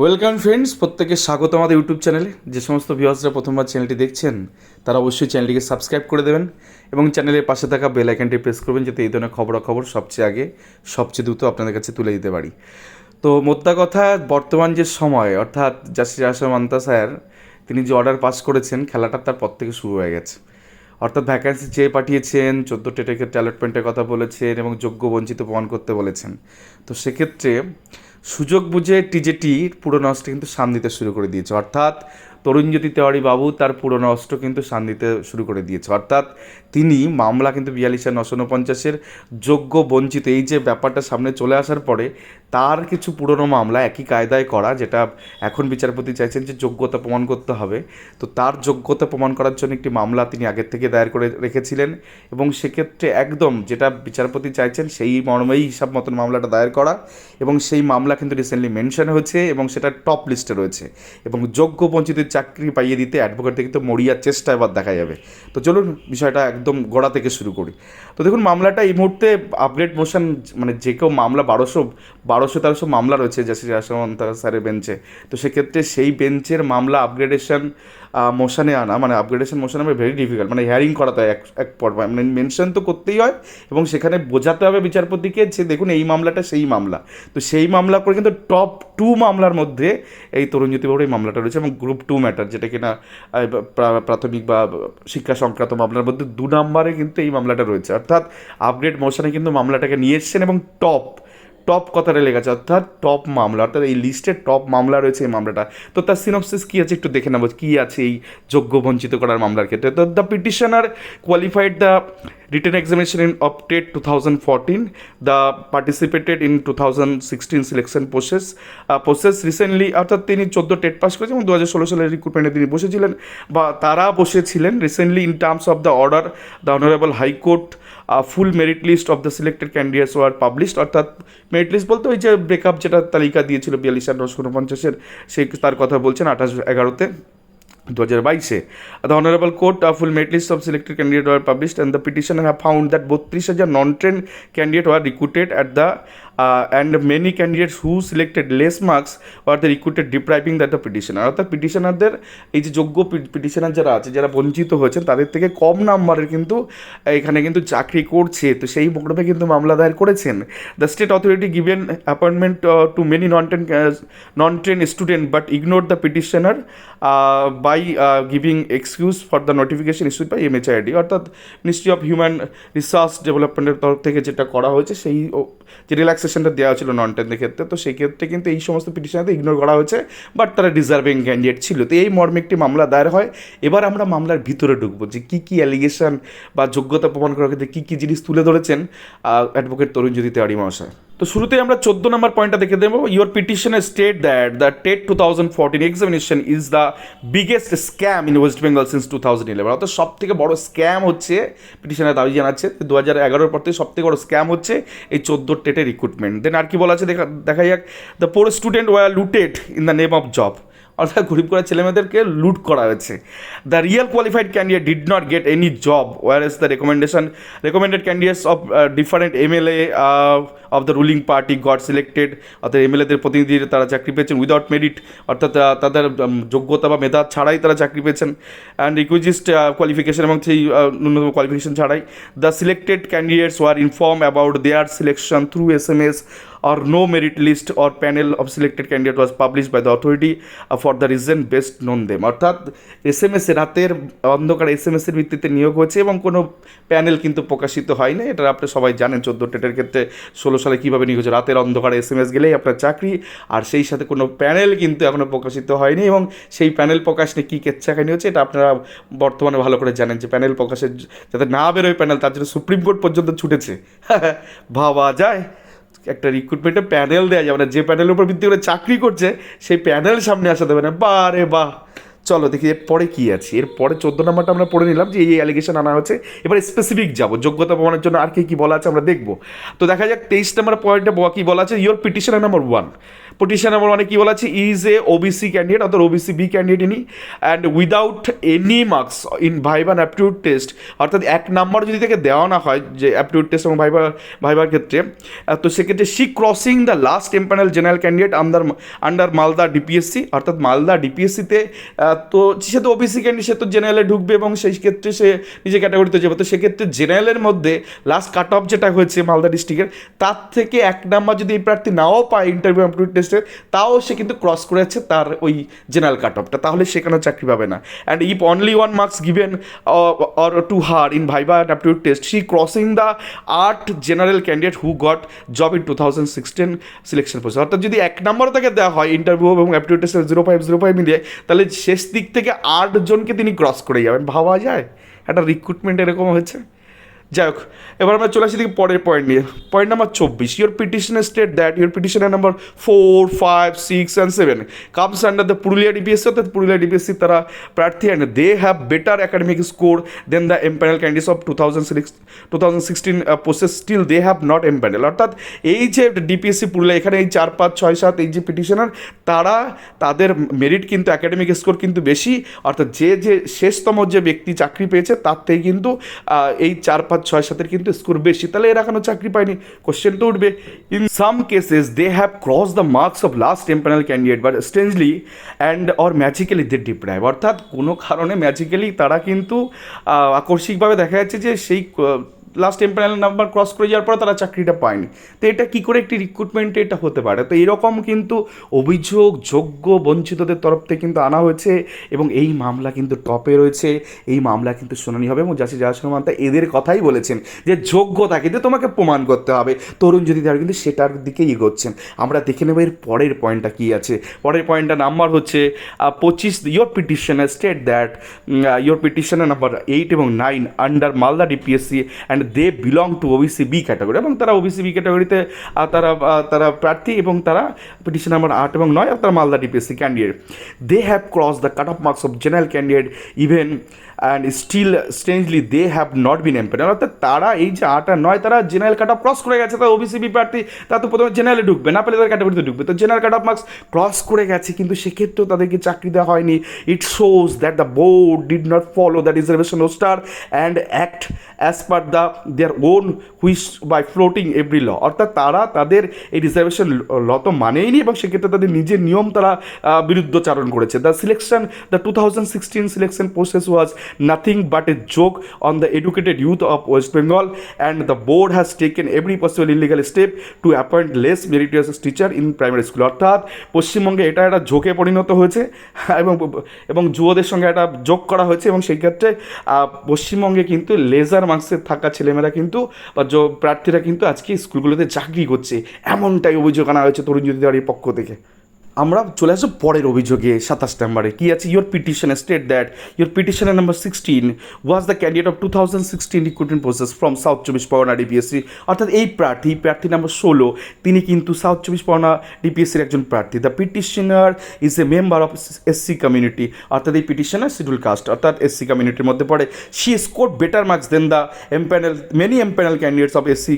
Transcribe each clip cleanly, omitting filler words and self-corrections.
Welcome friends, প্রত্যেকে স্বাগত আমাদের ইউটিউব চ্যানেলে। যে সমস্ত ভিউয়ার্সরা প্রথমবার চ্যানেলটি দেখছেন তারা অবশ্যই চ্যানেলটিকে সাবস্ক্রাইব করে দেবেন এবং চ্যানেলের পাশে থাকা বেল আইকনটি প্রেস করবেন, যাতে এই ধরনের খবরাখবর সবচেয়ে আগে সবচেয়ে দ্রুত আপনাদের কাছে তুলে দিতে পারি। তো মোদ্দা কথা, বর্তমান যে সময়, অর্থাৎ জাস্টিস আসাম মান্তা স্যার তিনি যে অর্ডার পাস করেছেন, খেলাটা তার পর থেকে শুরু হয়ে গেছে। অর্থাৎ ভ্যাকান্সি চেয়ে পাঠিয়েছেন, 14 টেটের অ্যালটমেন্টের কথা বলেছেন এবং যোগ্য বঞ্চিত প্রমাণ করতে বলেছেন। তো সেক্ষেত্রে সুযোগ বুঝে টিজেটির পুরনো অস্ত্র কিন্তু শান দিতে শুরু করে দিয়েছে। অর্থাৎ তরুণজ্যোতি তেওয়ারি বাবু তার পুরনো অস্ত্র কিন্তু শান দিতে শুরু করে দিয়েছে। অর্থাৎ তিনি মামলা কিন্তু 42/949 যোগ্য বঞ্চিত, এই যে ব্যাপারটা সামনে চলে আসার পরে তার কিছু পুরনো মামলা একই কায়দায় করা, যেটা এখন বিচারপতি চাইছেন যে যোগ্যতা প্রমাণ করতে হবে। তো তার যোগ্যতা প্রমাণ করার জন্য একটি মামলা তিনি আগের থেকে দায়ের করে রেখেছিলেন এবং সেক্ষেত্রে একদম যেটা বিচারপতি চাইছেন সেই মর্মেই হিসাব মতন মামলাটা দায়ের করা, এবং সেই মামলা কিন্তু রিসেন্টলি মেনশন হয়েছে এবং সেটা টপ লিস্টে রয়েছে। এবং যোগ্য বঞ্চিতের চাকরি পাইয়ে দিতে অ্যাডভোকেটদের কিন্তু মরিয়ার চেষ্টা এবার দেখা যাবে। তো চলুন বিষয়টা একদম গোড়া থেকে শুরু করি। তো দেখুন, মামলাটা এই মুহূর্তে আপগ্রেড মোশন, মানে যে কেউ মামলা 1200-1300 মামলা রয়েছে জাস্টিস আসাম মান্তা স্যারের বেঞ্চে। তো সেক্ষেত্রে সেই বেঞ্চের মামলা আপগ্রেডেশন মোশনে আনা, মানে আপগ্রেডেশন মোশন আমার ভেরি ডিফিকাল্ট, মানে হিয়ারিং করাতে হয় এক পর্যায়ে, মানে মেনশন তো করতেই হয় এবং সেখানে বোঝাতে হবে বিচারপতিকে যে দেখুন এই মামলাটা সেই মামলা। তো সেই মামলা করে কিন্তু টপ 2 মামলার মধ্যে এই তরুণজ্যোতি বাবুর এই মামলাটা রয়েছে এবং গ্রুপ 2 ম্যাটার, যেটা কিনা প্রাথমিক বা শিক্ষা সংক্রান্ত মামলার মধ্যে 2 নম্বরে কিন্তু এই মামলাটা রয়েছে। অর্থাৎ আপগ্রেড মোশনে কিন্তু মামলাটাকে নিয়ে এসছেন এবং টপ কথাটা লেগেছে, অর্থাৎ টপ মামলা, অর্থাৎ এই লিস্টে টপ মামলা রয়েছে এই মামলাটা। তো তার সিনপসিস কী আছে একটু দেখে নেবো, কী আছে এই যোগ্য বঞ্চিত করার মামলার ক্ষেত্রে। তো the petitioner qualified the written examination in of TET 2014, the participated in 2016 selection process recently, অর্থাৎ তিনি 14 টেট পাস করেছেন এবং 2016 সালের রিক্রুটমেন্টে তিনি বসেছিলেন বা তারা বসেছিলেন। Recently in terms of the order the honourable high court full merit list of the selected candidates were published, অর্থাৎ মেরিট লিস্ট বলতে ওই যে ব্রেকআপ যেটা তালিকা দিয়েছিল 42/949, সেই তার কথা বলছেন 28/11 2022. The Honorable Court, a full merit list of selected candidates were published, and the petitioner have found that both 30,000 non-trained candidates were recruited at the and many candidates who selected less marks were the recruited, depriving that the petitioner, অর্থাৎ পিটিশনারদের এই যে যোগ্য petitioner যারা আছে, যারা বঞ্চিত হয়েছেন, তাদের থেকে কম নাম্বারের কিন্তু এখানে কিন্তু চাকরি করছে। তো সেই মর্মে কিন্তু মামলা দায়ের করেছেন। The state authority given appointment to many non-trained student but ignore the petitioner by giving excuse for the notification issued by MHRD, অর্থাৎ মিনিস্ট্রি অফ হিউম্যান রিসোর্স ডেভেলপমেন্টের তরফ থেকে যেটা করা হয়েছে, সেই যে রিল্যাক্সেশনটা দেওয়া ছিল নন টেনদের ক্ষেত্রে, তো সেই ক্ষেত্রে কিন্তু এই সমস্ত পিটিশনারদের ইগনোর করা হয়েছে, বাট তারা ডিজার্ভিং ক্যান্ডিডেট ছিল। তো এই মর্মে একটি মামলা দায়ের হয়। এবার আমরা মামলার ভিতরে ঢুকবো যে কী কী অ্যালিগেশন বা যোগ্যতা প্রমাণ করার ক্ষেত্রে কী কী জিনিস তুলে ধরেছেন অ্যাডভোকেট তরুণজ্যোতি তেওয়ারি মহাশয়। তো শুরুতেই আমরা 14 নম্বর পয়েন্টটা দেখে দেবো। Your petitioner state that the TET 2014 examination is the biggest scam in West Bengal since 2011, অর্থাৎ সব থেকে বড় স্ক্যাম হচ্ছে, পিটিশনার দাবি জানাচ্ছে 2011 পর থেকে সব থেকে বড় স্ক্যাম হচ্ছে এই 14 টেটের রিক্রুটমেন্ট। দেন আর কি বলা আছে দেখা যাক। The poor student were looted in the name of job, অর্থাৎ গরিব করা ছেলেমেয়েদেরকে লুট করা হয়েছে। The real qualified candidate did not get any job, whereas the recommended candidates of different MLA of the ruling party got selected, অর্থাৎ MLAদের প্রতিনিধিরা তারা চাকরি পেয়েছেন উইদাউট মেরিট, অর্থাৎ তাদের যোগ্যতা বা মেধা ছাড়াই তারা চাকরি পেয়েছেন, অ্যান্ড রিকুইজিস্ট কোয়ালিফিকেশন, এবং সেই ন্যূনতম কোয়ালিফিকেশন ছাড়াই। The selected candidates war inform about their selection through SMS or no merit list or panel of selected candidate was published by the authority for the reason best known them, অর্থাৎ SMS রাতের অন্ধকার SMS এর ভিত্তিতে নিয়োগ হয়েছে এবং কোনো panel কিন্তু প্রকাশিত হয়নি। এটা আপনি সবাই জানেন 14 টেটের ক্ষেত্রে 16 সালে কীভাবে নিয়োগ হয়েছে, রাতের অন্ধকারে SMS গেলেই আপনার চাকরি, আর সেই সাথে কোনো প্যানেল কিন্তু এখনও প্রকাশিত হয়নি এবং সেই প্যানেল প্রকাশ নিয়ে কী কেচ্ছাখানি হচ্ছে এটা আপনারা বর্তমানে ভালো করে জানেন যে প্যানেল প্রকাশের যাতে না বেরোয় প্যানেল, তার জন্য সুপ্রিম কোর্ট পর্যন্ত ছুটেছে। ভাবা যায় একটা রিক্রুটমেন্টে প্যানেল দেওয়া যাবে না, যে প্যানেলের উপর ভিত্তি করে চাকরি করছে সেই প্যানেল সামনে আসা দেবে না। বারে বাহ, চলো দেখি এরপরে কী আছে। এরপরে 14 নম্বরটা আমরা পড়ে নিলাম যে এই অ্যালিগেশন আনা হচ্ছে। এবার স্পেসিফিক যাবো, যোগ্যতা প্রমাণের জন্য আর কি বলা আছে আমরা দেখবো। তো দেখা যাক 23 নম্বর পয়েন্টে কী বলা আছে। Your petitioner number 1 petition number ওয়ানে কী বলা আছে, ইজ এ ওবিসি ক্যান্ডিডেট অর্থাৎ ওবিসি বি ক্যান্ডিডেট ইনি, and without any marks in viva and aptitude test, অর্থাৎ এক নাম্বার যদি তাকে দেওয়া না হয় যে অ্যাপটিউড টেস্ট এবং ভাইবার ক্ষেত্রে, তো সেক্ষেত্রে she crossing the last empanel general candidate under Malda DPSC, অর্থাৎ মালদা ডিপিএসসিতে তো সে তো ওবিসি ক্যান্ডিডেট, সে তো জেনারেলে ঢুকবে এবং সেই ক্ষেত্রে সে নিজের ক্যাটাগরিতে যাবে। তো সেক্ষেত্রে জেনারেলের মধ্যে লাস্ট কাট অফ যেটা হয়েছে মালদা ডিস্ট্রিক্টের, তার থেকে এক নাম্বার যদি এই প্রার্থী নাও পায় ইন্টারভিউ অ্যাপটিউড টেস্টে, তাও সে কিন্তু ক্রস করেছে তার ওই জেনারেল কাট অফটা, তাহলে সেখানেও চাকরি পাবে না। And if only one marks given or to her in viva and aptitude test, she crossing the 8 general candidate who goat job in 2016 selection process, অর্থাৎ যদি এক নম্বরও তাকে দেওয়া হয় ইন্টারভিউ এবং অ্যাপটিউড টেস্টের 0.05 মিলিয়ে, তাহলে শেষ দিক থেকে 8 জনকে তিনি ক্রস করে যাবেন। ভাবা যায় একটা রিক্রুটমেন্ট এরকম হয়েছে। যাই হোক, এবার আমরা চলে আসি দিকে পরের পয়েন্ট নিয়ে। পয়েন্ট নাম্বার 24, ইউর পিটিশনের স্টেট দ্যাট ইউর পিটিশনের number 4, 5, 6 and 7 comes under the Purulia DPSC, অর্থাৎ পুরুলিয়া ডিপিএসসি তারা প্রার্থী, and they have better academic score than the empanel candidates of 2016 process, still they have not empanel. অর্থাৎ এই যে DPSC Purulia, এখানে এই 4, 5, 6, 7 এই যে পিটিশনার, তারা তাদের মেরিট কিন্তু একাডেমিক স্কোর কিন্তু বেশি, অর্থাৎ যে শেষতম যে ব্যক্তি চাকরি পেয়েছে তার থেকে কিন্তু এই 4, 5, 6, 7 কিন্তু স্কোর বেশি, তাহলে এরা এখনো চাকরি পায়নি। কোশ্চেন তো উঠবে, in some cases they have cross the marks of last empanel candidate but strangely and or magically they deprive, অর্থাৎ কোনো কারণে ম্যাজিক্যালি তারা কিন্তু আকস্মিকভাবে দেখা যাচ্ছে যে সেই লাস্ট এমপ্যানেল নাম্বার ক্রস করে যাওয়ার পর তারা চাকরিটা পায়নি। তো এটা কী করে একটি রিক্রুটমেন্টে এটা হতে পারে? তো এরকম কিন্তু অভিযোগ যোগ্য বঞ্চিতদের তরফ থেকে কিন্তু আনা হয়েছে এবং এই মামলা কিন্তু টপে রয়েছে। এই মামলা কিন্তু শুনানি হবে এবং জাস্টিস জয়াসুর মান্তা এদের কথাই বলেছেন যে যোগ্যতা কিন্তু তোমাকে প্রমাণ করতে হবে। তরুণ যদি তারা কিন্তু সেটার দিকেই এগোচ্ছেন। আমরা দেখে নেব এর পরের পয়েন্টটা কী আছে। পরের পয়েন্টটা নাম্বার হচ্ছে 25, your petitioner state that your petitioner number 8 এবং 9 under Malda DPSC and they belong to OBC B category, এবং তারা ওবিসি বি ক্যাটাগরিতে তারা প্রার্থী এবং তারা পিটিশন নাম্বার 8 এবং 9 তারা Malda DPSC candidate. They have cross the cut off marks of general candidate even and still strangely they have not been empanel, অর্থাৎ তারা এই যে 8 আর 9 তারা জেনারেল কাট অফ ক্রস করে গেছে। তারা ওবিসি বি প্রার্থী, তারা তো প্রথমে জেনারেলে ঢুকবে, না পেলে তার ক্যাটাগরিতে ঢুকবে, তো general cut off marks cross করে গেছে, কিন্তু সেক্ষেত্রেও তাদেরকে চাকরি দেওয়া হয়নি। It shows that the board did not follow the reservation roster and act as per the their own which by flouting every law, অর্থাৎ তারা তাদের এই রিজার্ভেশন ল তো মানেইনি এবং সেক্ষেত্রে তাদের নিজের নিয়ম তারা বিরুদ্ধচারণ করেছে। The 2016 selection process was nothing but a joke on the educated youth of West Bengal, and the board has taken every possible illegal step to appoint less meritorious teacher in primary school, অর্থাৎ পশ্চিমবঙ্গে এটা একটা জোকে পরিণত হয়েছে এবং যুবদের সঙ্গে একটা যোগ করা হয়েছে এবং সেই ক্ষেত্রে পশ্চিমবঙ্গে কিন্তু লেজার মার্কসের থাকা ছেলেমেয়েরা কিন্তু বা প্রার্থীরা কিন্তু আজকে স্কুলগুলোতে চাকরি করছে, এমনটাই অভিযোগ আনা হয়েছে তরুণ জ্যোতি দেওয়ার পক্ষ থেকে। আমরা চলে আসবো পরের অভিযোগে 27 নম্বরে কী আছে। Your petition state that your পিটিশনের number 16 was the candidate of 2016 recruitment process from south 24 Parganas DPSC, অর্থাৎ এই প্রার্থী নাম্বার 16 তিনি কিন্তু সাউথ 24 পরগনা ডিপিএসসির একজন প্রার্থী। The petitioner is a member of SC community, অর্থাৎ এই পিটিশনার শিডিউল কাস্ট অর্থাৎ এসসি কমিউনিটির মধ্যে পড়ে। She score better marks than the many empanel candidates of SC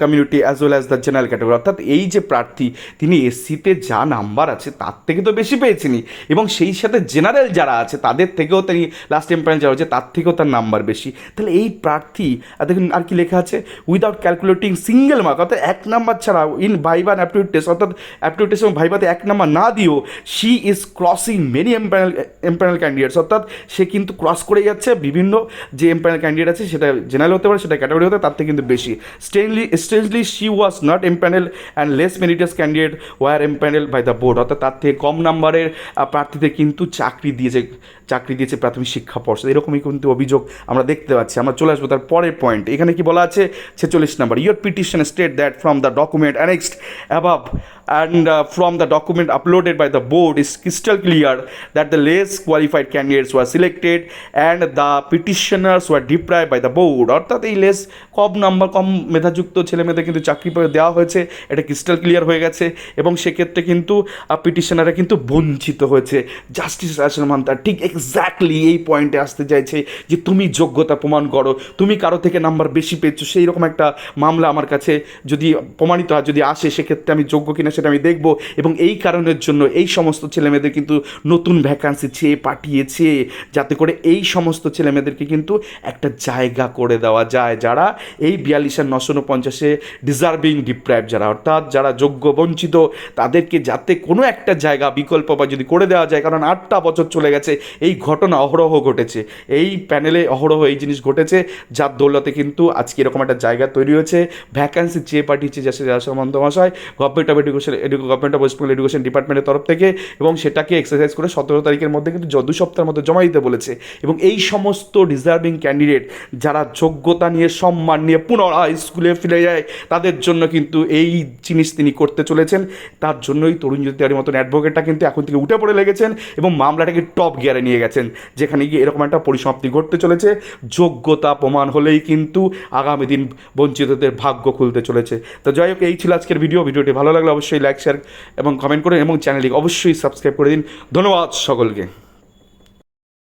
community as well as the general category, অর্থাৎ এই যে প্রার্থী তিনি এসসিতে যা নাম্বার আছে তার থেকে তো বেশি পেয়েছিনি এবং সেই সাথে জেনারেল যারা আছে তাদের থেকেও তিনি লাস্ট এমপ্যানেল যারা হচ্ছে তার থেকেও তার নাম্বার বেশি। তাহলে এই প্রার্থী দেখুন আর কি লেখা আছে, উইদাউট ক্যালকুলেটিং সিঙ্গেল মার্ক, অর্থাৎ এক নাম্বার ছাড়াও in viva and aptitude test, অর্থাৎ অ্যাপটিউড টেস্ট এবং ভাইবাতে এক নাম্বার না দিয়েও she is crossing many empanel candidates, অর্থাৎ সে কিন্তু ক্রস করে যাচ্ছে বিভিন্ন যে এমপ্যানেল ক্যান্ডিডেট আছে, সেটা জেনারেল হতে পারে, সেটা ক্যাটাগরি হতে তার থেকে কিন্তু বেশি। Strangely she was not empanel and less meritorious candidate were empanel by the board, অর্থাৎ তার থেকে কম নাম্বারের প্রার্থীদের কিন্তু চাকরি দিয়েছে প্রাথমিক শিক্ষা পর্ষদ। এরকমই কিন্তু অভিযোগ আমরা দেখতে পাচ্ছি। আমরা চলে আসবো তার পরের পয়েন্ট। এখানে কি বলা আছে 46 নম্বর, your petition state that from the document annexed above and from the document uploaded by the board is crystal clear that the less qualified candidates were selected and the petitioners were deprived by the board, অর্থাৎ এই less কম মেধাযুক্ত ছেলেমেয়েদের কিন্তু চাকরি দেওয়া হয়েছে, এটা crystal clear হয়ে গেছে এবং সেক্ষেত্রে কিন্তু পিটিশনাররা কিন্তু বঞ্চিত হয়েছে। জাস্টিস রাসেল মান্তার ঠিক এক্স্যাক্টলি এই পয়েন্টে আসতে চাইছে যে তুমি যোগ্যতা প্রমাণ করো, তুমি কারো থেকে নাম্বার বেশি পেয়েছো, সেই রকম একটা মামলা আমার কাছে যদি প্রমাণিত হয়, যদি আসে, সেক্ষেত্রে আমি যোগ্য কিনা সেটা আমি দেখব। এবং এই কারণের জন্য এই সমস্ত ছেলেমেয়েদের কিন্তু নতুন ভ্যাকান্সি চেয়ে পাঠিয়েছে, যাতে করে এই সমস্ত ছেলেমেয়েদেরকে কিন্তু একটা জায়গা করে দেওয়া যায়, যারা এই 42,950-এ ডিজার্ভিং ডিপ্রাইভ যারা, অর্থাৎ যারা যোগ্য বঞ্চিত, তাদেরকে যাতে কোনো একটা জায়গা বিকল্প বা যদি করে দেওয়া যায়। কারণ 8টা বছর চলে গেছে, এই ঘটনা অহরহ ঘটেছে, এই প্যানেলে অহরহ এই জিনিস ঘটেছে, যার দৌলতে কিন্তু আজকে এরকম একটা জায়গা তৈরি হয়েছে। ভ্যাকান্সি চেয়ে পাঠিয়েছে জাস্টিস মহাশয় government of West Bengal education ডিপার্টমেন্টের তরফ থেকে, এবং সেটাকে এক্সারসাইজ করে 17 তারিখের মধ্যে কিন্তু 2 সপ্তাহের মধ্যে জমা দিতে বলেছে। এবং এই সমস্ত ডিজার্ভিং ক্যান্ডিডেট যারা যোগ্যতা নিয়ে, সম্মান নিয়ে পুনরায় স্কুলে ফিরে যায়, তাদের জন্য কিন্তু এই জিনিস তিনি করতে চলেছেন। তার জন্যই তরুণজ্যোতি তিওয়ারির মতন অ্যাডভোকেটটা কিন্তু এখন থেকে উঠে পড়ে লেগেছেন এবং মামলাটাকে টপ গিয়ারে নিয়ে গেছেন, যেখানে গিয়ে এরকম একটা পরিসমাপ্তি ঘটতে চলেছে। যোগ্যতা প্রমাণ হলেই কিন্তু আগামী দিন বঞ্চিতদের ভাগ্য খুলতে চলেছে। তো যাই হোক, এই ছিল আজকের ভিডিওটি ভালো লাগলে অবশ্যই লাইক, শেয়ার এবং কমেন্ট করুন, এবং চ্যানেলটি অবশ্যই সাবস্ক্রাইব করে দিন। ধন্যবাদ সকলকে।